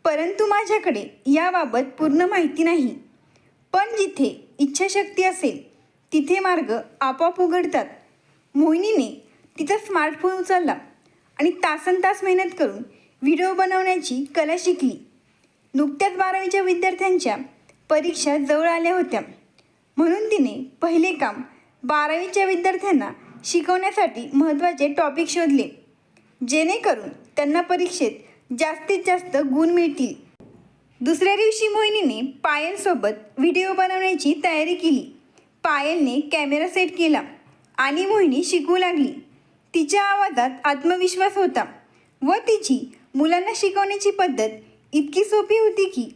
परंतु माझ्याकडे याबाबत पूर्ण माहिती नाही. पण जिथे इच्छाशक्ती असेल तिथे मार्ग आपोआप उघडतात. मोहिनीने तिचा स्मार्टफोन उचलला आणि तासनतास मेहनत करून व्हिडिओ बनवण्याची कला शिकली. नुकत्याच 12वीच्या विद्यार्थ्यांच्या परीक्षा जवळ आल्या होत्या, म्हणून तिने पहिले काम 12वीच्या विद्यार्थ्यांना शिकवण्यासाठी महत्त्वाचे टॉपिक शोधले, जेणेकरून त्यांना परीक्षेत जास्तीत जास्त गुण मिळतील. दुसऱ्या दिवशी मोहिनीने पायलसोबत व्हिडिओ बनवण्याची तयारी केली. पायलने कॅमेरा सेट केला आणि मोहिनी शिकवू लागली. तिच्या आवाजात आत्मविश्वास होता व तिची मुलांना शिकवण्याची पद्धत इतकी सोपी होती की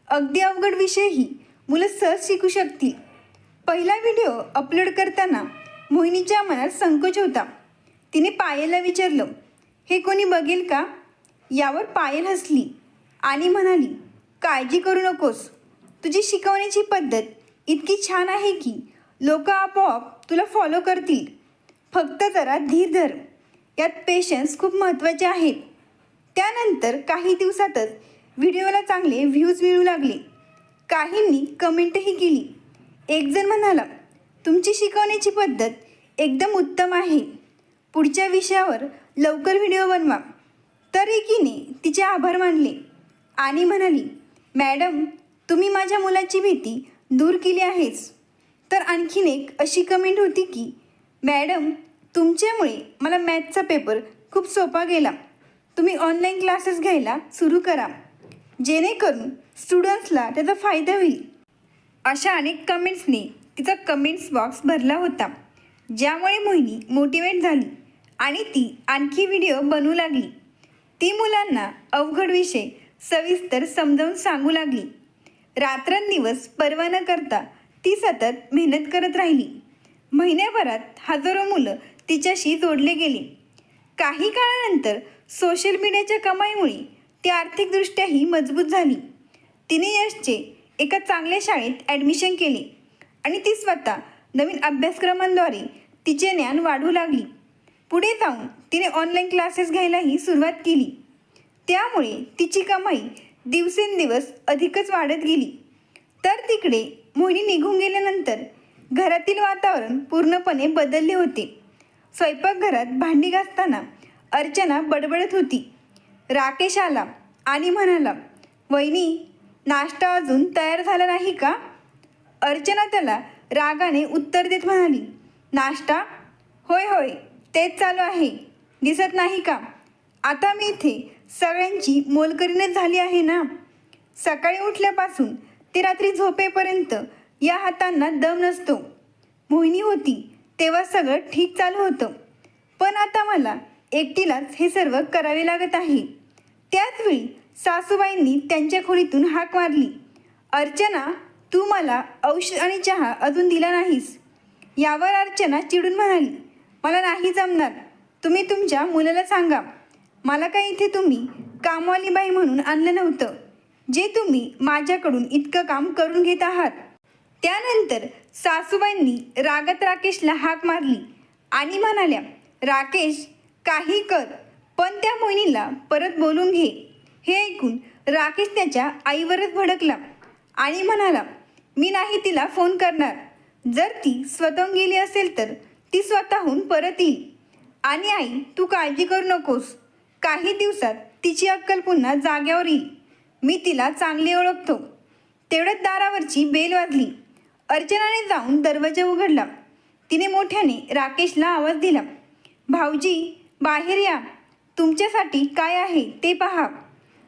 अगदी अवघड विषयही मुलं सहज शिकू शकतील. पहिला व्हिडिओ अपलोड करताना मोहिनीच्या मनात संकोच होता. तिने पायलला विचारलं, हे कोणी बघेल का? यावर पायल हसली आणि म्हणाली, काळजी करू नकोस, तुझी शिकवण्याची पद्धत इतकी छान आहे की लोक आपोआप तुला फॉलो करतील. फक्त जरा धीर धर. यात पेशन्स खूप महत्त्वाचे आहेत. त्यानंतर काही दिवसातच व्हिडिओला चांगले व्ह्यूज मिळू लागले. काहींनी कमेंटही केली. एक जण म्हणाला, तुमची शिकवण्याची पद्धत एकदम उत्तम आहे, पुढच्या विषयावर लवकर व्हिडिओ बनवा. तर एकीने तिचे आभार मानले आणि म्हणाली, मॅडम, तुम्ही माझ्या मुलाची भीती दूर केली आहेच. तर आणखीन एक अशी कमेंट होती की, मॅडम, तुमच्यामुळे मला मॅथचा पेपर खूप सोपा गेला. तुम्ही ऑनलाईन क्लासेस घ्यायला सुरू करा, जेणेकरून स्टुडंट्सला त्याचा फायदा होईल. अशा अनेक कमेंट्सने तिचा कमेंट्स बॉक्स भरला होता, ज्यामुळे मोहिनी मोटिवेट झाली आणि ती आणखी व्हिडिओ बनवू लागली. ती मुलांना अवघड विषय सविस्तर समजावून सांगू लागली. रात्रंदिवस पर्वा न करता ती सतत मेहनत करत राहिली. महिन्याभरात हजारो मुलं तिच्याशी जोडले गेले. काही काळानंतर सोशल मीडियाच्या कमाईमुळे ती आर्थिकदृष्ट्याही मजबूत झाली. तिने यशचे एका चांगल्या शाळेत ॲडमिशन केले आणि ती स्वतः नवीन अभ्यासक्रमांद्वारे तिचे ज्ञान वाढवू लागली. पुढे जाऊन तिने ऑनलाईन क्लासेस घ्यायलाही सुरुवात केली. त्यामुळे तिची कमाई दिवसेंदिवस अधिकच वाढत गेली. तर तिकडे मोहिनी निघून गेल्यानंतर घरातील वातावरण पूर्णपणे बदलले होते. स्वयंपाकघरात भांडी घासताना अर्चना बडबडत होती. राकेश आला आणि म्हणाला, वहिनी, नाश्ता अजून तयार झाला नाही का? अर्चना त्याला रागाने उत्तर देत म्हणाली, नाश्ता? होय होय, तेच चालू आहे. दिसत नाही का? आता मी इथे सगळ्यांची मोलकरीणच झाली आहे ना. सकाळी उठल्यापासून ते रात्री झोपेपर्यंत या हातांना दम नसतो. मोहिनी होती तेव्हा सगळं ठीक चालू होतं, पण आता मला एकटीलाच हे सर्व करावे लागत आहे. त्याचवेळी सासूबाईंनी त्यांच्या खोलीतून हाक मारली, अर्चना, तू मला औषध आणि चहा अजून दिला नाहीस. यावर अर्चना चिडून म्हणाली, मला नाही जमणार. तुम्ही तुमच्या मुलाला सांगा. मला काही इथे तुम्ही कामवाली बाई म्हणून आणलं नव्हतं, जे तुम्ही माझ्याकडून इतकं काम करून घेत आहात. त्यानंतर सासूबाईंनी रागात राकेशला हाक मारली आणि म्हणाल्या, राकेश, काही कर, पण त्या मोहिनीला परत बोलून घे. हे ऐकून राकेश त्याच्या आईवरच भडकला आणि म्हणाला, मी नाही तिला फोन करणार. जर ती स्वतःहून गेली असेल तर ती स्वतःहून परत येईल. आणि आई, तू काळजी करू नकोस. काही दिवसात तिची अक्कल पुन्हा जाग्यावर येईल. मी तिला चांगली ओळखतो. तेवढ्यात दारावरची बेल वाजली. अर्चनाने जाऊन दरवाजा उघडला. तिने मोठ्याने राकेशला आवाज दिला. भाऊजी, बाहेर या. तुमच्यासाठी काय आहे ते पहा.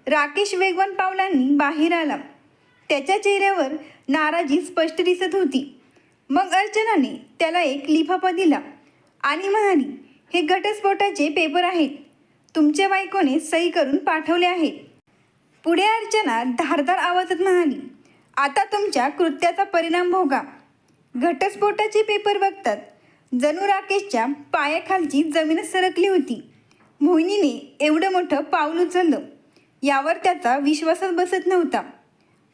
राकेश वेगवान पावलांनी बाहेर आला. त्याच्या चेहऱ्यावर नाराजी स्पष्ट दिसत होती. मग अर्चनाने त्याला एक लिफाफा दिला आणि म्हणाली, हे घटस्फोटाचे पेपर आहेत. तुमच्या बायकोने सही करून पाठवले आहेत. पुढे अर्चना धारदार आवाजात म्हणाली, आता तुमच्या कृत्याचा परिणाम भोगा. घटस्फोटाचे पेपर बघतात जणू राकेशच्या पायाखालची जमीनच सरकली होती. मोहिनीने एवढं मोठं पाऊल उचललं यावर त्याचा विश्वासच बसत नव्हता.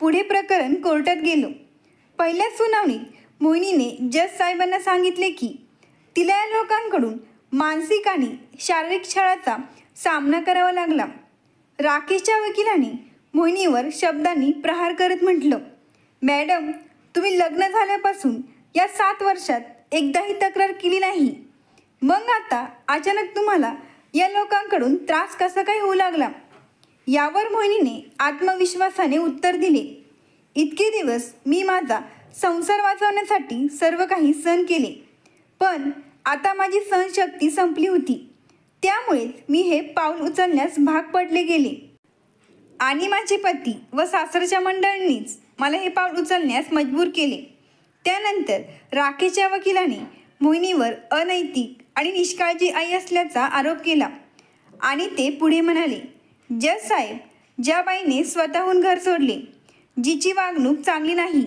पुढे प्रकरण कोर्टात गेलो. पहिल्या सुनावणीत मोहिनीने जज साहेबांना सांगितले की तिला या लोकांकडून मानसिक आणि शारीरिक छळाचा सामना करावा लागला. राकेशच्या वकिलाने मोहिनीवर शब्दांनी प्रहार करत म्हटलं, मॅडम, तुम्ही लग्न झाल्यापासून या 7 वर्षात एकदाही तक्रार केली नाही. मग आता अचानक तुम्हाला या लोकांकडून त्रास कसा काय होऊ लागला? यावर मोहिनीने आत्मविश्वासाने उत्तर दिले, इतके दिवस मी माझा संसार वाचवण्यासाठी सर्व काही सहन केले, पण आता माझी सहनशक्ती संपली होती. त्यामुळेच मी हे पाऊल उचलण्यास भाग पडले गेले आणि माझे पती व सासरच्या मंडळींनीच मला हे पाऊल उचलण्यास मजबूर केले. त्यानंतर राकेशच्या वकिलाने मोहिनीवर अनैतिक आणि निष्काळजी आई असल्याचा आरोप केला आणि ते पुढे म्हणाले, जज साहेब, ज्या बाईने स्वतःहून घर सोडले, जिची वागणूक चांगली नाही,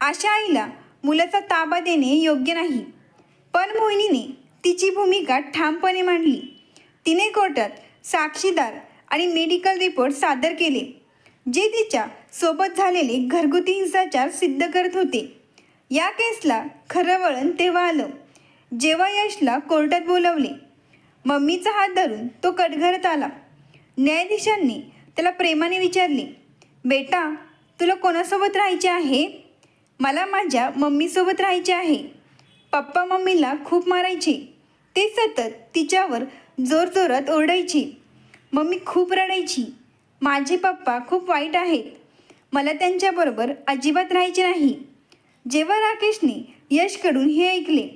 अशा आईला मुलाचा ताबा देणे योग्य नाही. पण मोहिनीने तिची भूमिका ठामपणे मांडली. तिने कोर्टात साक्षीदार आणि मेडिकल रिपोर्ट सादर केले, जे तिच्या सोबत झालेले घरगुती हिंसाचार सिद्ध करत होते. या केसला खरं वळण तेव्हा आलं जेव्हा यशला कोर्टात बोलवले. मम्मीचा हात धरून तो कटघरात आला. न्यायाधीशांनी त्याला प्रेमाने विचारले, बेटा, तुला कोणासोबत राहायचे आहे? मला माझ्या मम्मीसोबत राहायचे आहे. पप्पा मम्मीला खूप मारायचे. ते सतत तिच्यावर जोरजोरात ओरडायचे. मम्मी खूप रडायची. माझे पप्पा खूप वाईट आहेत. मला त्यांच्याबरोबर अजिबात राहायचे नाही. जेव्हा राकेशने यशकडून हे ऐकले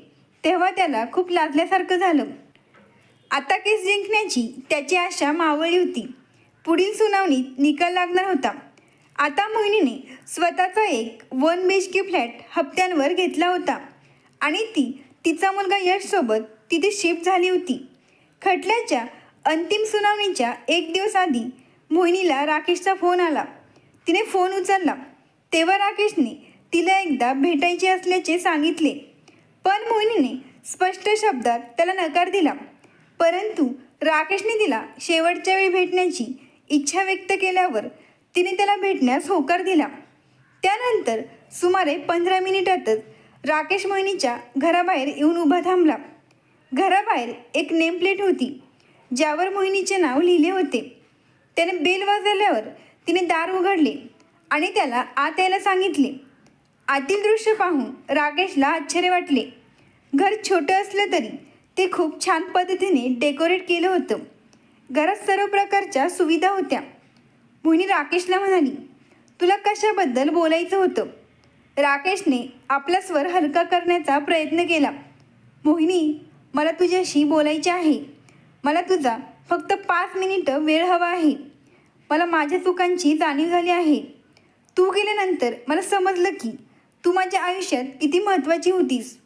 तेव्हा त्याला खूप लाजल्यासारखं झालं. आता केस जिंकण्याची त्याची आशा मावळली होती. पुढील सुनावणीत निकाल लागणार होता. आता मोहिनीने स्वतःचा एक 1 BHK फ्लॅट हप्त्यांवर घेतला होता आणि ती तिचा मुलगा यशसोबत तिथे शिफ्ट झाली होती. खटल्याच्या अंतिम सुनावणीच्या 1 दिवस आधी मोहिनीला राकेशचा फोन आला. तिने फोन उचलला तेव्हा राकेशने तिला एकदा भेटायचे असल्याचे सांगितले, पण मोहिनीने स्पष्ट शब्दात त्याला नकार दिला. परंतु राकेशने तिला शेवटच्या वेळी भेटण्याची इच्छा व्यक्त केल्यावर तिने त्याला भेटण्यास होकार दिला. त्यानंतर सुमारे 15 मिनिटातच राकेश मोहिनीच्या घराबाहेर येऊन उभा थांबला. घराबाहेर एक नेमप्लेट होती ज्यावर मोहिनीचे नाव लिहिले होते. त्याने बेल वाजवल्यावर तिने दार उघडले आणि त्याला आत यायला सांगितले. आतील दृश्य पाहून राकेशला आश्चर्य वाटले. घर छोटं असलं तरी ते खूप छान पद्धतीने डेकोरेट केलं होतं. घरात सर्व प्रकारच्या सुविधा होत्या. मोहिनी राकेशला म्हणाली, तुला कशाबद्दल बोलायचं होतं? राकेशने आपला स्वर हलका करण्याचा प्रयत्न केला. मोहिनी, मला तुझ्याशी बोलायचे आहे. मला तुझा फक्त 5 मिनिटं वेळ हवा आहे. मला माझ्या चुकांची जाणीव झाली आहे. तू गेल्यानंतर मला समजलं की तू माझ्या आयुष्यात किती महत्त्वाची होतीस.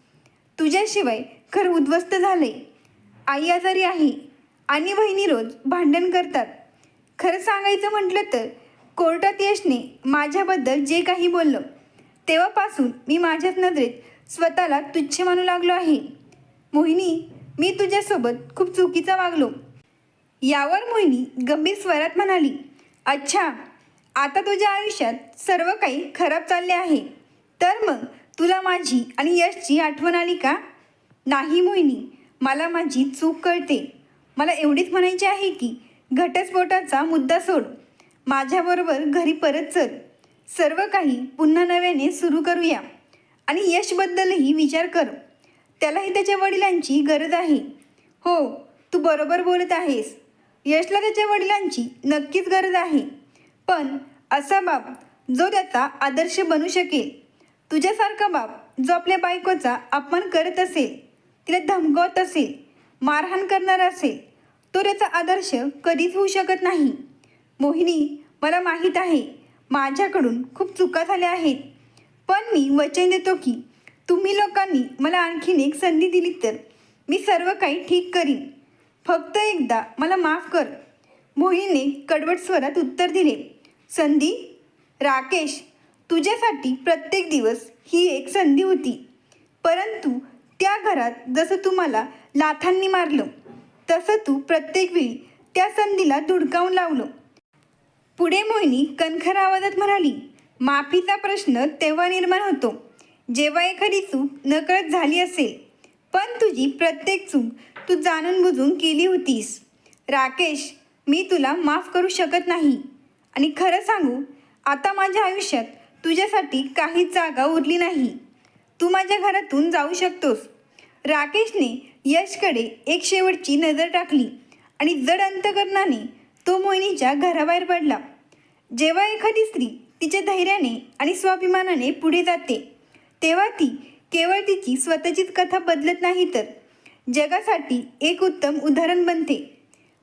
तुझ्याशिवाय घर उद्ध्वस्त झाले. आई आजारी आहे आणि बहिणी रोज भांडण करतात. खरं सांगायचं म्हटलं तर कोर्टात यशने माझ्याबद्दल जे काही बोललं तेव्हापासून मी माझ्याच नजरेत स्वतःला तुच्छ मानू लागलो आहे. मोहिनी, मी तुझ्यासोबत खूप चुकीचा वागलो. यावर मोहिनी गंभीर स्वरात म्हणाली, अच्छा, आता तुझ्या आयुष्यात सर्व काही खराब चालले आहे, तर मग तुला माझी आणि यशची आठवण आली का? नाही मोहिनी, मला माझी चूक कळते. मला एवढीच म्हणायचे आहे की घटस्फोटाचा मुद्दा सोड. माझ्याबरोबर घरी परत चल. सर्व काही पुन्हा नव्याने सुरू करूया आणि यशबद्दलही विचार कर. त्यालाही त्याच्या वडिलांची गरज आहे. हो, तू बरोबर बोलत आहेस. यशला त्याच्या वडिलांची नक्कीच गरज आहे, पण असा बाप जो त्याचा आदर्श बनू शकेल. तुझ्यासारखा बाप जो आपल्या बायकोचा अपमान करत असेल, तिला धमकावत असेल, मारहाण करणारा असेल, तो त्याचा आदर्श कधीच होऊ शकत नाही. मोहिनी, मला माहीत आहे माझ्याकडून खूप चुका झाल्या आहेत, पण मी वचन देतो की तुम्ही लोकांनी मला आणखीन एक संधी दिली तर मी सर्व काही ठीक करीन. फक्त एकदा मला माफ कर. मोहिनीने कडवट स्वरात उत्तर दिले. संधी? राकेश, तुझ्यासाठी प्रत्येक दिवस ही एक संधी होती, परंतु त्या घरात जसं तू मला लाथांनी मारलं, तसं तू प्रत्येक वेळी त्या संधीला धुडकावून लावलं. पुढे मोहिनी कणखर आवाजात म्हणाली, माफीचा प्रश्न तेव्हा निर्माण होतो जेव्हा एखादी चूक नकळत झाली असेल, पण तुझी प्रत्येक चूक तू जाणून बुजून केली होतीस. राकेश, मी तुला माफ करू शकत नाही आणि खरं सांगू, आता माझ्या आयुष्यात तुझ्यासाठी काहीच जागा उरली नाही. तू माझ्या घरातून जाऊ शकतोस. राकेशने यशकडे एक शेवटची नजर टाकली आणि जड अंतकरणाने तो मोहिनीच्या घराबाहेर पडला. जेव्हा एखादी स्त्री तिच्या धैर्याने आणि स्वाभिमानाने पुढे जाते, तेव्हा ती केवळ तिची स्वतःचीच कथा बदलत नाही, तर जगासाठी एक उत्तम उदाहरण बनते.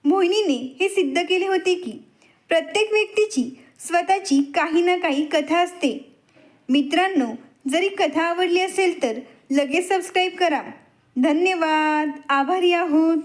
मोहिनीने हे सिद्ध केले होते की प्रत्येक व्यक्तीची स्वतःची काही ना काही कथा असते. मित्रांनो, जरी कथा आवडली असेल तर लगेच सबस्क्राईब करा. धन्यवाद. आभारी आहोत.